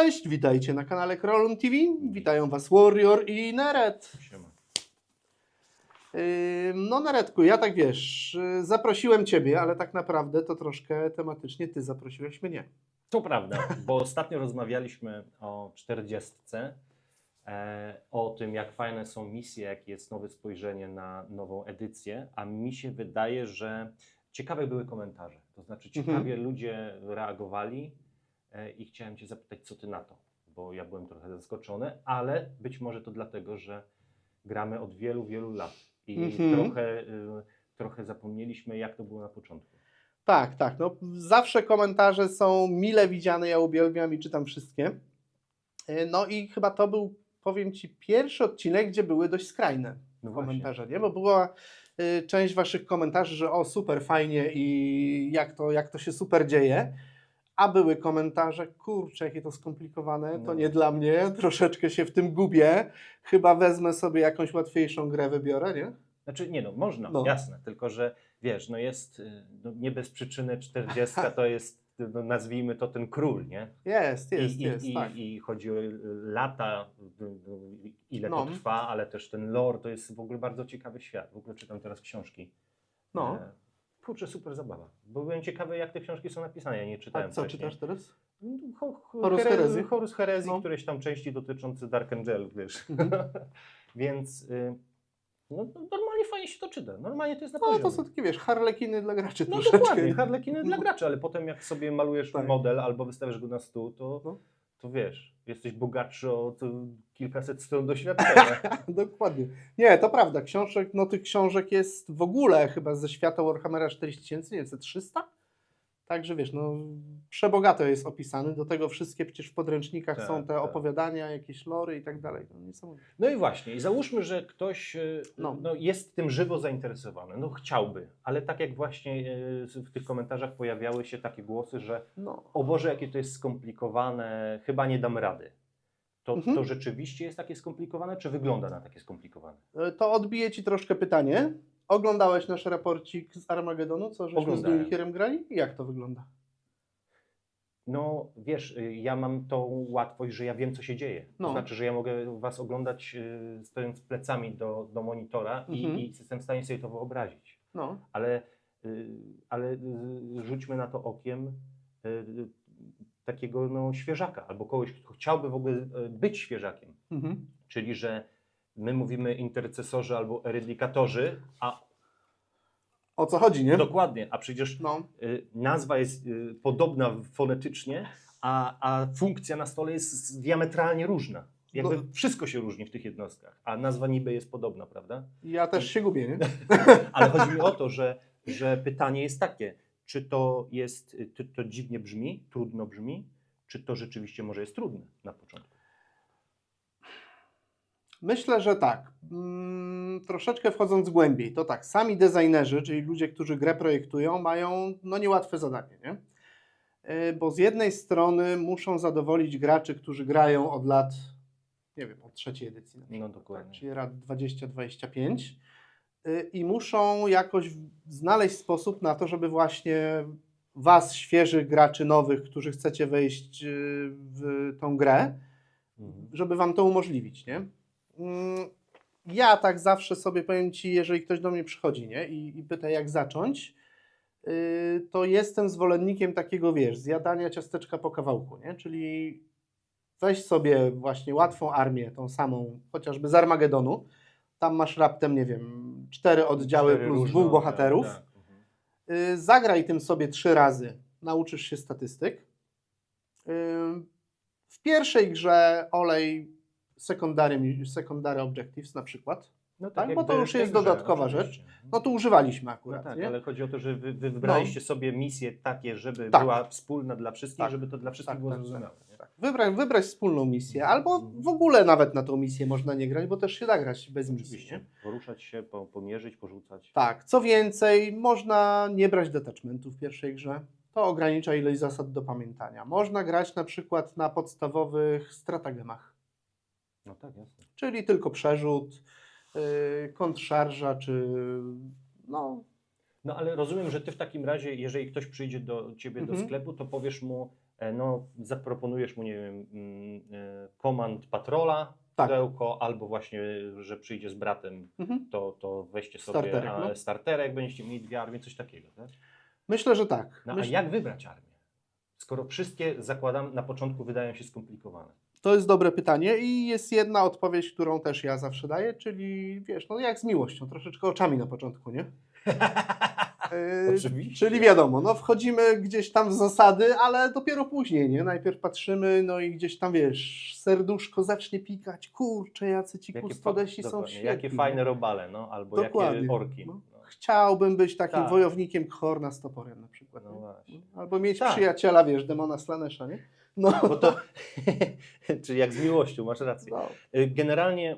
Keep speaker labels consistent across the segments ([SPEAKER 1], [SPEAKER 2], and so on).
[SPEAKER 1] Cześć, witajcie na kanale Krolun TV. Witają Was Warrior i Neret.
[SPEAKER 2] Siema.
[SPEAKER 1] No Neretku, ja tak wiesz, zaprosiłem Ciebie, ale tak naprawdę to troszkę tematycznie Ty zaprosiłeś mnie.
[SPEAKER 2] To prawda, bo ostatnio rozmawialiśmy o 40, o tym, jak fajne są misje, jakie jest nowe spojrzenie na nową edycję, a mi się wydaje, że ciekawe były komentarze. To znaczy ciekawie ludzie reagowali i chciałem Cię zapytać, co Ty na to, bo ja byłem trochę zaskoczony, ale być może to dlatego, że gramy od wielu, wielu lat i trochę zapomnieliśmy, jak to było na początku.
[SPEAKER 1] Tak, no zawsze komentarze są mile widziane, ja uwielbiam i czytam wszystkie. No i chyba to był, powiem Ci, pierwszy odcinek, gdzie były dość skrajne komentarze, nie? Bo była część Waszych komentarzy, że o super, fajnie i jak to się super dzieje, a były komentarze, kurczę, jakie to skomplikowane, to nie dla mnie, troszeczkę się w tym gubię, chyba wezmę sobie jakąś łatwiejszą grę, wybiorę, nie?
[SPEAKER 2] Znaczy nie można, jasne, tylko że wiesz, jest nie bez przyczyny 40 to jest, nazwijmy to ten król, nie?
[SPEAKER 1] Jest, tak.
[SPEAKER 2] I chodzi o lata, ile to trwa, ale też ten lore, to jest w ogóle bardzo ciekawy świat. W ogóle czytam teraz książki. Kurczę, super zabawa. Bo byłem ciekawy, jak te książki są napisane, ja nie czytałem.
[SPEAKER 1] A co
[SPEAKER 2] wcześniej.
[SPEAKER 1] czytasz teraz?
[SPEAKER 2] Horus Herezji, któreś tam części dotyczące Dark Angel, wiesz. Więc normalnie fajnie się to czyta. Normalnie to jest na poziomie.
[SPEAKER 1] To są takie, wiesz, harlekiny dla graczy
[SPEAKER 2] troszeczkę. Dokładnie, harlekiny dla graczy, ale potem jak sobie malujesz model albo wystawiasz go na stół, to wiesz, jesteś bogatszy o kilkaset stron doświadczenia.
[SPEAKER 1] Dokładnie. Nie, to prawda. Tych książek jest w ogóle chyba ze świata Warhammera 4000, nie wiem, ze 300? Także wiesz, przebogato jest opisany. Do tego wszystkie przecież w podręcznikach są te opowiadania, jakieś lory i tak dalej. Niesamowite.
[SPEAKER 2] No i właśnie, i załóżmy, że ktoś jest tym żywo zainteresowany, chciałby, ale tak jak właśnie w tych komentarzach pojawiały się takie głosy, że o Boże, jakie to jest skomplikowane, chyba nie dam rady. To rzeczywiście jest takie skomplikowane, czy wygląda na takie skomplikowane?
[SPEAKER 1] To odbije Ci troszkę pytanie. Oglądałeś nasz raporcik z Armagedonu, co żeśmy z Dunihirem grali? Jak to wygląda?
[SPEAKER 2] No wiesz, ja mam tą łatwość, że ja wiem, co się dzieje. To znaczy, że ja mogę Was oglądać stojąc plecami do monitora i jestem w stanie sobie to wyobrazić. Ale rzućmy na to okiem takiego świeżaka, albo kogoś, kto chciałby w ogóle być świeżakiem. Czyli, że my mówimy intercesorzy albo erydykatorzy, a
[SPEAKER 1] o co chodzi, nie?
[SPEAKER 2] Dokładnie, a przecież nazwa jest podobna fonetycznie, a funkcja na stole jest diametralnie różna. Jakby wszystko się różni w tych jednostkach, a nazwa niby jest podobna, prawda?
[SPEAKER 1] Ja też się gubię, nie?
[SPEAKER 2] Ale chodzi mi o to, że pytanie jest takie, czy to dziwnie brzmi, trudno brzmi, czy to rzeczywiście może jest trudne na początku?
[SPEAKER 1] Myślę, że tak. Troszeczkę wchodząc głębiej, to tak, sami designerzy, czyli ludzie, którzy grę projektują, mają niełatwe zadanie, nie? Bo z jednej strony muszą zadowolić graczy, którzy grają od lat, nie wiem, od trzeciej edycji. Na przykład,
[SPEAKER 2] dokładnie.
[SPEAKER 1] Czyli lat 20-25 i muszą jakoś znaleźć sposób na to, żeby właśnie Was, świeżych graczy nowych, którzy chcecie wejść w tą grę, żeby Wam to umożliwić, nie? Ja tak zawsze sobie powiem Ci, jeżeli ktoś do mnie przychodzi, nie? I pyta, jak zacząć, to jestem zwolennikiem takiego, wiesz, zjadania ciasteczka po kawałku, nie? Czyli weź sobie właśnie łatwą armię, tą samą, chociażby z Armagedonu, tam masz raptem, nie wiem, 4 oddziały plus 2 bohaterów, zagraj tym sobie 3 razy, nauczysz się statystyk. W pierwszej grze olej secondary objectives na przykład, bo to już jest dodatkowa rzecz. Tu używaliśmy akurat.
[SPEAKER 2] Ale chodzi o to, że wy wybraliście sobie misje takie, żeby była wspólna dla wszystkich, żeby to dla wszystkich było zrozumiałe.
[SPEAKER 1] Wybrać wspólną misję, albo w ogóle nawet na tą misję można nie grać, bo też się da grać bez misji.
[SPEAKER 2] Poruszać się, pomierzyć, porzucać.
[SPEAKER 1] Tak, co więcej, można nie brać detachmentu w pierwszej grze. To ogranicza ilość zasad do pamiętania. Można grać na przykład na podstawowych stratagemach.
[SPEAKER 2] Jasne.
[SPEAKER 1] Czyli tylko przerzut, kontrszarża, czy
[SPEAKER 2] ale rozumiem, że Ty w takim razie, jeżeli ktoś przyjdzie do Ciebie do sklepu, to powiesz mu, no zaproponujesz mu, nie wiem, Command Patrola,
[SPEAKER 1] Tak.
[SPEAKER 2] pudełko, albo właśnie, że przyjdzie z bratem,
[SPEAKER 1] Mhm.
[SPEAKER 2] to weźcie sobie
[SPEAKER 1] Starterek, no.
[SPEAKER 2] starterek, będziecie mieli 2 armie, coś takiego. Tak?
[SPEAKER 1] Myślę, że tak.
[SPEAKER 2] No a jak wybrać armię? Skoro wszystkie, zakładam, na początku wydają się skomplikowane.
[SPEAKER 1] To jest dobre pytanie i jest jedna odpowiedź, którą też ja zawsze daję, czyli wiesz, no jak z miłością, troszeczkę oczami na początku, nie?
[SPEAKER 2] Oczywiście.
[SPEAKER 1] Czyli wiadomo, no wchodzimy gdzieś tam w zasady, ale dopiero później, nie? Najpierw patrzymy, no i gdzieś tam, wiesz, serduszko zacznie pikać, kurczę, jacy ci kustodesi są
[SPEAKER 2] dokładnie,
[SPEAKER 1] świetni.
[SPEAKER 2] jakie fajne robale, no, albo
[SPEAKER 1] Dokładnie.
[SPEAKER 2] jakie orki.
[SPEAKER 1] No.
[SPEAKER 2] No.
[SPEAKER 1] Chciałbym być takim
[SPEAKER 2] Tak.
[SPEAKER 1] wojownikiem Khorna z toporem na przykład.
[SPEAKER 2] No
[SPEAKER 1] nie?
[SPEAKER 2] właśnie.
[SPEAKER 1] Albo mieć
[SPEAKER 2] Tak.
[SPEAKER 1] przyjaciela, wiesz, demona Slanesha, nie? No.
[SPEAKER 2] Bo to, czyli jak z miłością, masz rację.
[SPEAKER 1] No.
[SPEAKER 2] Generalnie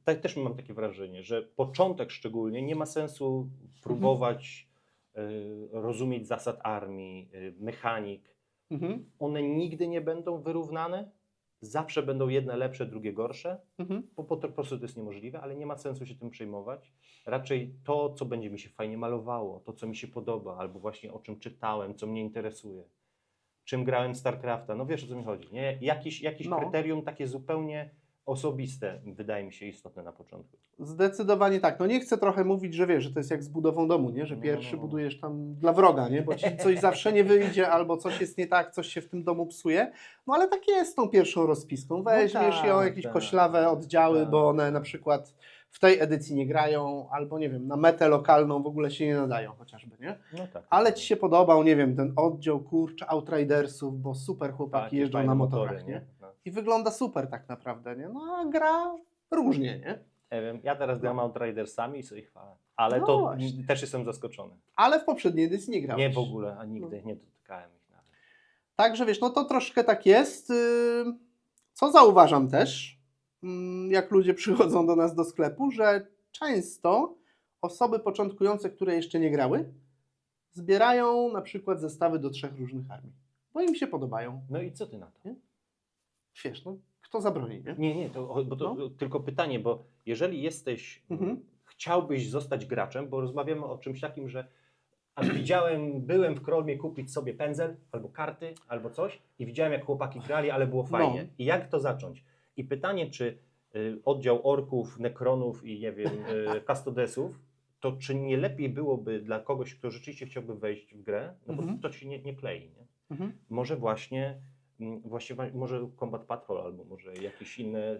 [SPEAKER 2] tak też mam takie wrażenie, że początek szczególnie nie ma sensu próbować rozumieć zasad armii, mechanik.
[SPEAKER 1] Mhm.
[SPEAKER 2] One nigdy nie będą wyrównane, zawsze będą jedne lepsze, drugie gorsze,
[SPEAKER 1] Mhm.
[SPEAKER 2] bo po prostu to jest niemożliwe, ale nie ma sensu się tym przejmować. Raczej to, co będzie mi się fajnie malowało, to, co mi się podoba, albo właśnie o czym czytałem, co mnie interesuje. Czym grałem StarCrafta, no wiesz, o co mi chodzi, nie? Jakieś
[SPEAKER 1] No.
[SPEAKER 2] kryterium takie zupełnie osobiste wydaje mi się istotne na początku.
[SPEAKER 1] Zdecydowanie tak. No nie chcę trochę mówić, że wiesz, że to jest jak z budową domu, nie? Że
[SPEAKER 2] No,
[SPEAKER 1] pierwszy
[SPEAKER 2] no.
[SPEAKER 1] budujesz tam dla wroga, nie? Bo ci coś zawsze nie wyjdzie, albo coś jest nie tak, coś się w tym domu psuje. No ale tak jest z tą pierwszą rozpiską. Weźmiesz
[SPEAKER 2] tak,
[SPEAKER 1] ją, jakieś
[SPEAKER 2] tak,
[SPEAKER 1] koślawe oddziały,
[SPEAKER 2] tak.
[SPEAKER 1] bo one na przykład w tej edycji nie grają, albo nie wiem, na metę lokalną w ogóle się nie nadają chociażby, nie?
[SPEAKER 2] No tak.
[SPEAKER 1] Ale ci się podobał, nie wiem, ten oddział, kurczę, Outridersów, bo super chłopaki
[SPEAKER 2] tak,
[SPEAKER 1] jeżdżą
[SPEAKER 2] fajne
[SPEAKER 1] na
[SPEAKER 2] motory,
[SPEAKER 1] motorach, nie?
[SPEAKER 2] No.
[SPEAKER 1] I wygląda super tak naprawdę, nie? No a gra różnie, nie?
[SPEAKER 2] Nie wiem, ja teraz gram Outridersami i sobie chwalę, ale
[SPEAKER 1] No
[SPEAKER 2] to
[SPEAKER 1] właśnie.
[SPEAKER 2] też jestem zaskoczony.
[SPEAKER 1] Ale w poprzedniej edycji nie grałeś.
[SPEAKER 2] Nie w ogóle, a nigdy nie dotykałem ich nawet.
[SPEAKER 1] Także wiesz, no to troszkę tak jest. Co zauważam też, jak ludzie przychodzą do nas do sklepu, że często osoby początkujące, które jeszcze nie grały, zbierają na przykład zestawy do 3 różnych armii, bo im się podobają.
[SPEAKER 2] No i co ty na to?
[SPEAKER 1] Wiesz, no kto zabroni, nie?
[SPEAKER 2] Nie, bo to tylko pytanie, bo jeżeli jesteś,
[SPEAKER 1] Mhm.
[SPEAKER 2] chciałbyś zostać graczem, bo rozmawiamy o czymś takim, że byłem w Krolmie kupić sobie pędzel, albo karty, albo coś i widziałem jak chłopaki grali, ale było fajnie.
[SPEAKER 1] No.
[SPEAKER 2] I jak to zacząć? I pytanie, czy oddział orków, nekronów i nie wiem, custodesów, to czy nie lepiej byłoby dla kogoś, kto rzeczywiście chciałby wejść w grę, no bo
[SPEAKER 1] Mhm.
[SPEAKER 2] to się nie klei, nie?
[SPEAKER 1] Mhm.
[SPEAKER 2] Może właśnie może Combat Patrol albo może jakieś inne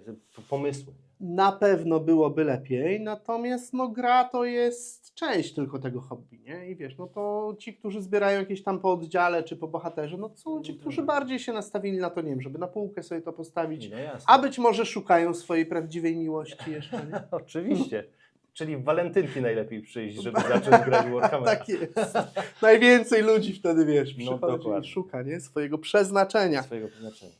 [SPEAKER 2] pomysły.
[SPEAKER 1] Na pewno byłoby lepiej, natomiast no gra to jest część tylko tego hobby, nie? I wiesz, no to ci, którzy zbierają jakieś tam po oddziale czy po bohaterze, no to są ci, którzy bardziej się nastawili na to, nie wiem, żeby na półkę sobie to postawić,
[SPEAKER 2] No jasne.
[SPEAKER 1] a być może szukają swojej prawdziwej miłości jeszcze, nie?
[SPEAKER 2] Oczywiście. Czyli w walentynki najlepiej przyjść, żeby zacząć grać w Warhammera.
[SPEAKER 1] Tak jest. Najwięcej ludzi wtedy, wiesz,
[SPEAKER 2] No,
[SPEAKER 1] przychodzi
[SPEAKER 2] dokładnie.
[SPEAKER 1] i szuka, nie? Swojego przeznaczenia.
[SPEAKER 2] Swojego przeznaczenia.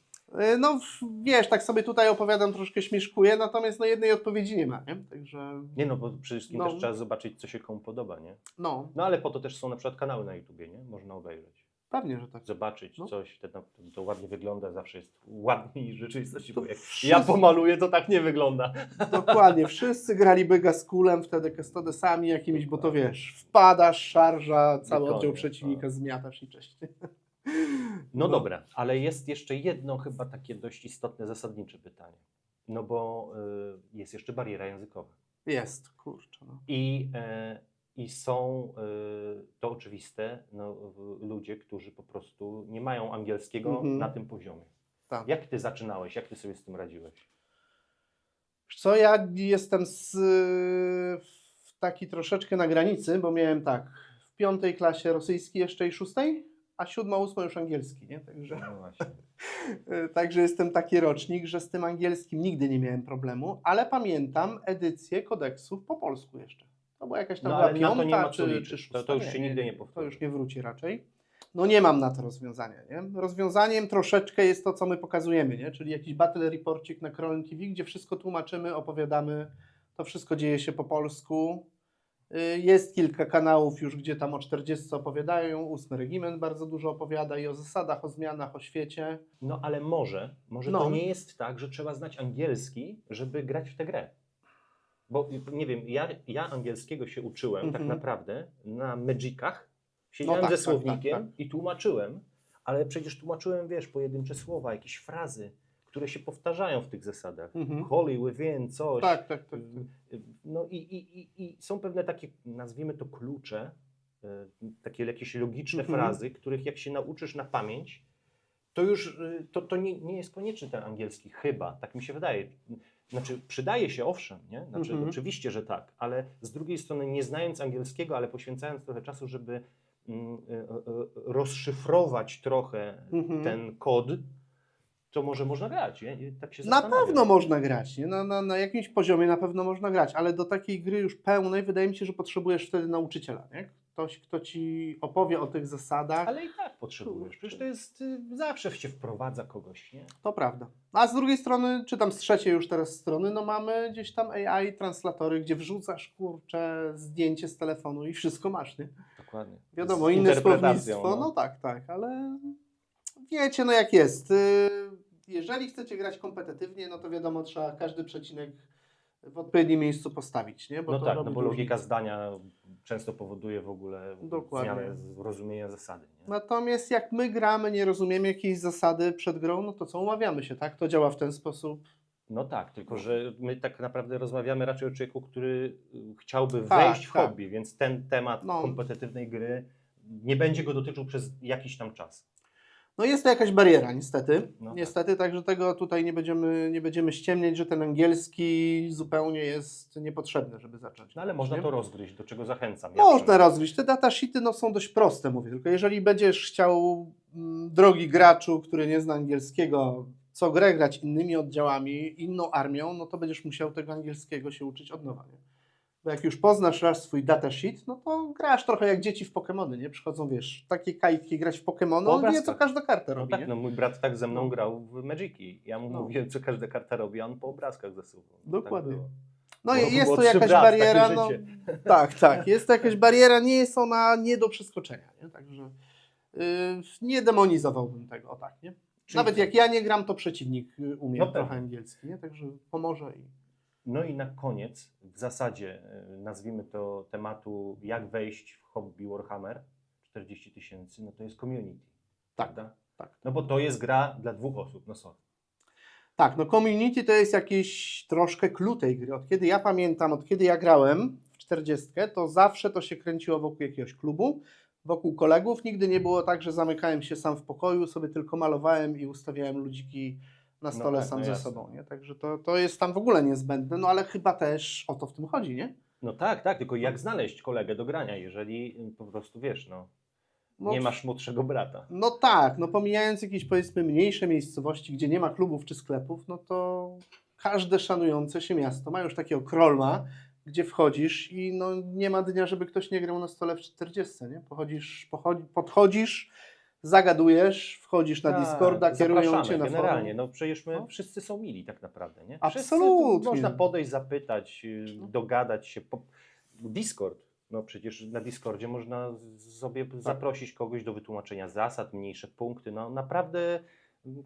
[SPEAKER 1] No wiesz, tak sobie tutaj opowiadam, troszkę śmieszkuję, natomiast no jednej odpowiedzi nie ma, nie? Także
[SPEAKER 2] Nie no, bo przede wszystkim
[SPEAKER 1] No.
[SPEAKER 2] też trzeba zobaczyć, co się komu podoba, nie?
[SPEAKER 1] no,
[SPEAKER 2] No ale po to też są na przykład kanały na YouTubie, nie? Można obejrzeć.
[SPEAKER 1] pewnie, że tak.
[SPEAKER 2] Zobaczyć
[SPEAKER 1] No.
[SPEAKER 2] coś, to ładnie wygląda, zawsze jest ładniej niż w rzeczywistości,
[SPEAKER 1] To
[SPEAKER 2] bo jak
[SPEAKER 1] wszyscy-
[SPEAKER 2] ja pomaluję, to tak nie wygląda.
[SPEAKER 1] Dokładnie, wszyscy grali Begaskulem, wtedy Custodesami jakimiś, bo to wiesz, wpadasz, szarża, cały
[SPEAKER 2] Dokładnie,
[SPEAKER 1] oddział przeciwnika
[SPEAKER 2] tak.
[SPEAKER 1] zmiatasz i cześć.
[SPEAKER 2] No dobra, ale jest jeszcze jedno chyba takie dość istotne, zasadnicze pytanie. No bo jest jeszcze bariera językowa.
[SPEAKER 1] Jest, kurczę. No.
[SPEAKER 2] I są, to oczywiste, no, ludzie, którzy po prostu nie mają angielskiego
[SPEAKER 1] Mhm.
[SPEAKER 2] na tym poziomie.
[SPEAKER 1] Tak.
[SPEAKER 2] Jak ty zaczynałeś? Jak ty sobie z tym radziłeś?
[SPEAKER 1] Wiesz co, ja jestem taki troszeczkę na granicy, bo miałem tak, w 5. klasie rosyjski jeszcze i 6, a 7., 8. już angielski, nie? Także,
[SPEAKER 2] No właśnie.
[SPEAKER 1] także jestem taki rocznik, że z tym angielskim nigdy nie miałem problemu, ale pamiętam edycję kodeksów po polsku jeszcze. To była jakaś tam
[SPEAKER 2] No,
[SPEAKER 1] była
[SPEAKER 2] ale na to nie
[SPEAKER 1] 5.
[SPEAKER 2] ma co
[SPEAKER 1] czy
[SPEAKER 2] liczyć.
[SPEAKER 1] 6.
[SPEAKER 2] To już się nigdy nie
[SPEAKER 1] To
[SPEAKER 2] powtórzy.
[SPEAKER 1] już nie wróci raczej. No nie mam na to rozwiązania, nie? Rozwiązaniem troszeczkę jest to, co my pokazujemy, nie? Czyli jakiś battle reporcik na Kroln TV, gdzie wszystko tłumaczymy, opowiadamy, to wszystko dzieje się po polsku. Jest kilka kanałów już, gdzie tam o 40 opowiadają, 8. Regiment bardzo dużo opowiada i o zasadach, o zmianach, o świecie.
[SPEAKER 2] No ale może
[SPEAKER 1] No.
[SPEAKER 2] to nie jest tak, że trzeba znać angielski, żeby grać w tę grę. Bo nie wiem, ja angielskiego się uczyłem tak
[SPEAKER 1] Mhm.
[SPEAKER 2] naprawdę na Magicach. Siedziałem
[SPEAKER 1] tak,
[SPEAKER 2] ze
[SPEAKER 1] tak,
[SPEAKER 2] słownikiem
[SPEAKER 1] tak, tak.
[SPEAKER 2] i tłumaczyłem, ale przecież tłumaczyłem, wiesz, pojedyncze słowa, jakieś frazy, które się powtarzają w tych zasadach. Holy within, coś.
[SPEAKER 1] Tak, tak, tak.
[SPEAKER 2] No i są pewne takie, nazwijmy to klucze, takie jakieś logiczne frazy, których jak się nauczysz na pamięć, to już to nie jest konieczny ten angielski, chyba, tak mi się wydaje. Znaczy, przydaje się, owszem, nie? Znaczy, oczywiście, że tak, ale z drugiej strony, nie znając angielskiego, ale poświęcając trochę czasu, żeby rozszyfrować trochę ten kod, to może można grać, nie? I tak się
[SPEAKER 1] Na
[SPEAKER 2] zastanawiam.
[SPEAKER 1] pewno można grać, nie? Na jakimś poziomie na pewno można grać, ale do takiej gry już pełnej wydaje mi się, że potrzebujesz wtedy nauczyciela, nie? Ktoś, kto ci opowie o tych zasadach.
[SPEAKER 2] Ale i tak potrzebujesz. Przecież to jest, zawsze się wprowadza kogoś, nie?
[SPEAKER 1] To prawda. A z drugiej strony, czy tam z trzeciej już teraz strony, no mamy gdzieś tam AI, translatory, gdzie wrzucasz, kurczę, zdjęcie z telefonu i wszystko masz, nie?
[SPEAKER 2] Dokładnie.
[SPEAKER 1] Wiadomo,
[SPEAKER 2] Z
[SPEAKER 1] inne
[SPEAKER 2] interpretacją,
[SPEAKER 1] słownictwo, no tak, ale wiecie, no jak jest. Jeżeli chcecie grać kompetytywnie, no to wiadomo, trzeba każdy przecinek w odpowiednim miejscu postawić, nie? Bo
[SPEAKER 2] No
[SPEAKER 1] to
[SPEAKER 2] tak,
[SPEAKER 1] robi
[SPEAKER 2] no bo logika
[SPEAKER 1] różnicę.
[SPEAKER 2] zdania często powoduje w ogóle
[SPEAKER 1] Dokładnie.
[SPEAKER 2] zmianę rozumienia zasady. Nie?
[SPEAKER 1] Natomiast jak my gramy, nie rozumiemy jakiejś zasady przed grą, no to co, umawiamy się, tak? To działa w ten sposób.
[SPEAKER 2] No tak, tylko że my tak naprawdę rozmawiamy raczej o człowieku, który chciałby
[SPEAKER 1] Tak,
[SPEAKER 2] wejść w
[SPEAKER 1] tak.
[SPEAKER 2] hobby, więc ten temat
[SPEAKER 1] No.
[SPEAKER 2] kompetytywnej gry nie będzie go dotyczył przez jakiś tam czas.
[SPEAKER 1] No jest to jakaś bariera, niestety.
[SPEAKER 2] No
[SPEAKER 1] Niestety, także tego tutaj nie będziemy ściemniać, że ten angielski zupełnie jest niepotrzebny, żeby zacząć.
[SPEAKER 2] No ale
[SPEAKER 1] grać,
[SPEAKER 2] można
[SPEAKER 1] nie?
[SPEAKER 2] to rozgryźć, do czego zachęcam.
[SPEAKER 1] Można rozgryźć. Te datasheety no, są dość proste, mówię. Tylko jeżeli będziesz chciał, drogi graczu, który nie zna angielskiego, co grę grać innymi oddziałami, inną armią, no to będziesz musiał tego angielskiego się uczyć od nowa. Nie? Bo jak już poznasz raz swój datasheet, no to grasz trochę jak dzieci w Pokemony, nie? Przychodzą, wiesz, takie kajtki grać w Pokemony,
[SPEAKER 2] Po
[SPEAKER 1] on wie, co
[SPEAKER 2] obrazkach.
[SPEAKER 1] każda karta
[SPEAKER 2] No
[SPEAKER 1] robi,
[SPEAKER 2] tak,
[SPEAKER 1] nie?
[SPEAKER 2] no mój brat tak ze mną
[SPEAKER 1] No.
[SPEAKER 2] grał w Magiki. Ja mu
[SPEAKER 1] No.
[SPEAKER 2] mówiłem, co każda karta robi, a on po obrazkach zasuwał. No,
[SPEAKER 1] Dokładnie.
[SPEAKER 2] Tak było.
[SPEAKER 1] No
[SPEAKER 2] Bo
[SPEAKER 1] i jest
[SPEAKER 2] było
[SPEAKER 1] to
[SPEAKER 2] 3
[SPEAKER 1] jakaś
[SPEAKER 2] brat,
[SPEAKER 1] bariera,
[SPEAKER 2] takie
[SPEAKER 1] no,
[SPEAKER 2] życie.
[SPEAKER 1] tak, jest to jakaś bariera, nie jest ona nie do przeskoczenia, nie? Także nie demonizowałbym tego, o tak, nie?
[SPEAKER 2] Czyli
[SPEAKER 1] Nawet
[SPEAKER 2] co?
[SPEAKER 1] jak ja nie gram, to przeciwnik umie
[SPEAKER 2] No
[SPEAKER 1] trochę
[SPEAKER 2] pewnie.
[SPEAKER 1] angielski, nie? Także pomoże i...
[SPEAKER 2] No i na koniec, w zasadzie nazwijmy to tematu, jak wejść w hobby Warhammer 40 000, no to jest community.
[SPEAKER 1] Tak,
[SPEAKER 2] Prawda?
[SPEAKER 1] tak.
[SPEAKER 2] No bo to jest gra dla 2 osób, no sorry.
[SPEAKER 1] Tak, no community to jest jakiś troszkę clue tej gry. Od kiedy ja pamiętam, od kiedy ja grałem w 40, to zawsze to się kręciło wokół jakiegoś klubu, wokół kolegów. Nigdy nie było tak, że zamykałem się sam w pokoju, sobie tylko malowałem i ustawiałem ludziki na stole
[SPEAKER 2] tak,
[SPEAKER 1] sam
[SPEAKER 2] no
[SPEAKER 1] ze
[SPEAKER 2] jasne.
[SPEAKER 1] sobą. Nie? Także to jest tam w ogóle niezbędne, no ale chyba też o to w tym chodzi, nie?
[SPEAKER 2] No tak, tylko jak znaleźć kolegę do grania, jeżeli po prostu wiesz, no
[SPEAKER 1] No,
[SPEAKER 2] nie masz młodszego brata.
[SPEAKER 1] No tak, no pomijając jakieś powiedzmy mniejsze miejscowości, gdzie nie ma klubów czy sklepów, no to każde szanujące się miasto ma już takiego krolma, gdzie wchodzisz i no nie ma dnia, żeby ktoś nie grał na stole w 40, nie? Podchodzisz, zagadujesz, wchodzisz na Discorda, kierują
[SPEAKER 2] zapraszamy
[SPEAKER 1] cię na
[SPEAKER 2] generalnie,
[SPEAKER 1] forum.
[SPEAKER 2] no przecież my
[SPEAKER 1] No.
[SPEAKER 2] wszyscy są mili tak naprawdę, nie?
[SPEAKER 1] Absolutnie.
[SPEAKER 2] Wszyscy, można podejść, zapytać, dogadać się. Discord, no przecież na Discordzie można sobie zaprosić kogoś do wytłumaczenia zasad, mniejsze punkty, no naprawdę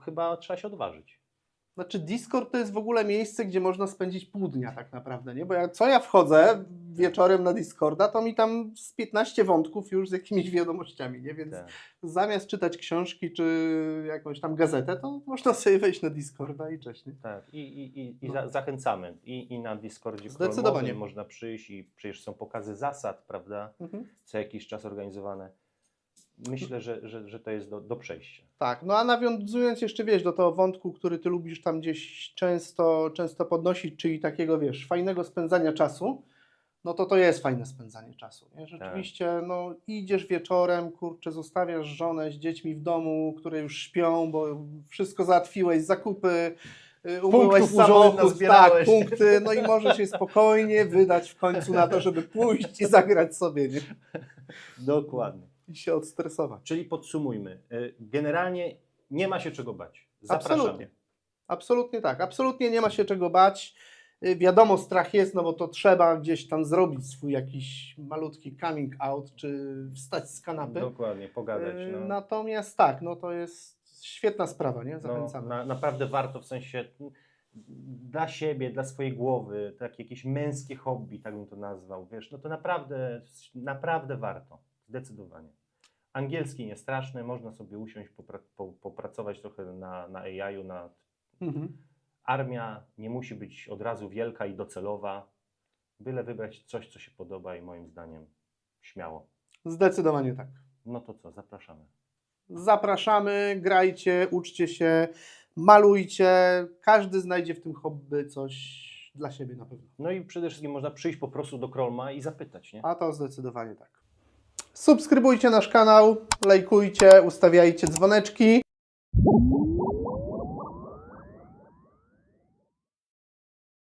[SPEAKER 2] chyba trzeba się odważyć.
[SPEAKER 1] Znaczy Discord to jest w ogóle miejsce, gdzie można spędzić pół dnia tak naprawdę, nie? Bo ja wchodzę wieczorem na Discorda, to mi tam z 15 wątków już z jakimiś wiadomościami, nie? Więc
[SPEAKER 2] Tak.
[SPEAKER 1] zamiast czytać książki czy jakąś tam gazetę, to można sobie wejść na Discorda i cześć, nie?
[SPEAKER 2] Tak,
[SPEAKER 1] No.
[SPEAKER 2] zachęcamy. I na Discordzie
[SPEAKER 1] Zdecydowanie.
[SPEAKER 2] królmowym można przyjść i przecież są pokazy zasad, prawda? Co jakiś czas organizowane. Myślę, że to jest do przejścia.
[SPEAKER 1] Tak, no a nawiązując jeszcze, wiesz, do tego wątku, który ty lubisz tam gdzieś często podnosić, czyli takiego, wiesz, fajnego spędzania czasu, no to jest fajne spędzanie czasu, nie? Rzeczywiście, no idziesz wieczorem, kurczę, zostawiasz żonę z dziećmi w domu, które już śpią, bo wszystko załatwiłeś, zakupy, umyłeś
[SPEAKER 2] Punktów urzędnych
[SPEAKER 1] samochód, tak,
[SPEAKER 2] nazbierałeś.
[SPEAKER 1] punkty, no i możesz je spokojnie wydać w końcu na to, żeby pójść i zagrać sobie, nie?
[SPEAKER 2] Dokładnie.
[SPEAKER 1] I się odstresować.
[SPEAKER 2] Czyli podsumujmy. Generalnie nie ma się czego bać. Zapraszamy.
[SPEAKER 1] Absolutnie. Absolutnie tak. Absolutnie nie ma się czego bać. Wiadomo, strach jest, no bo to trzeba gdzieś tam zrobić swój jakiś malutki coming out, czy wstać z kanapy.
[SPEAKER 2] Dokładnie, pogadać. No.
[SPEAKER 1] Natomiast tak, no to jest świetna sprawa, nie?
[SPEAKER 2] No,
[SPEAKER 1] Zachęcamy.
[SPEAKER 2] naprawdę warto, w sensie dla siebie, dla swojej głowy, takie jakieś męskie hobby, tak bym to nazwał, wiesz, no to naprawdę warto. Zdecydowanie. Angielski nie straszny, można sobie usiąść, popracować trochę na AI-u. Armia nie musi być od razu wielka i docelowa, byle wybrać coś, co się podoba i moim zdaniem śmiało.
[SPEAKER 1] Zdecydowanie tak.
[SPEAKER 2] No to co, zapraszamy.
[SPEAKER 1] Zapraszamy, grajcie, uczcie się, malujcie. Każdy znajdzie w tym hobby coś dla siebie na pewno.
[SPEAKER 2] No i przede wszystkim można przyjść po prostu do Krolma i zapytać, nie?
[SPEAKER 1] A to zdecydowanie tak. Subskrybujcie nasz kanał, lajkujcie, ustawiajcie dzwoneczki.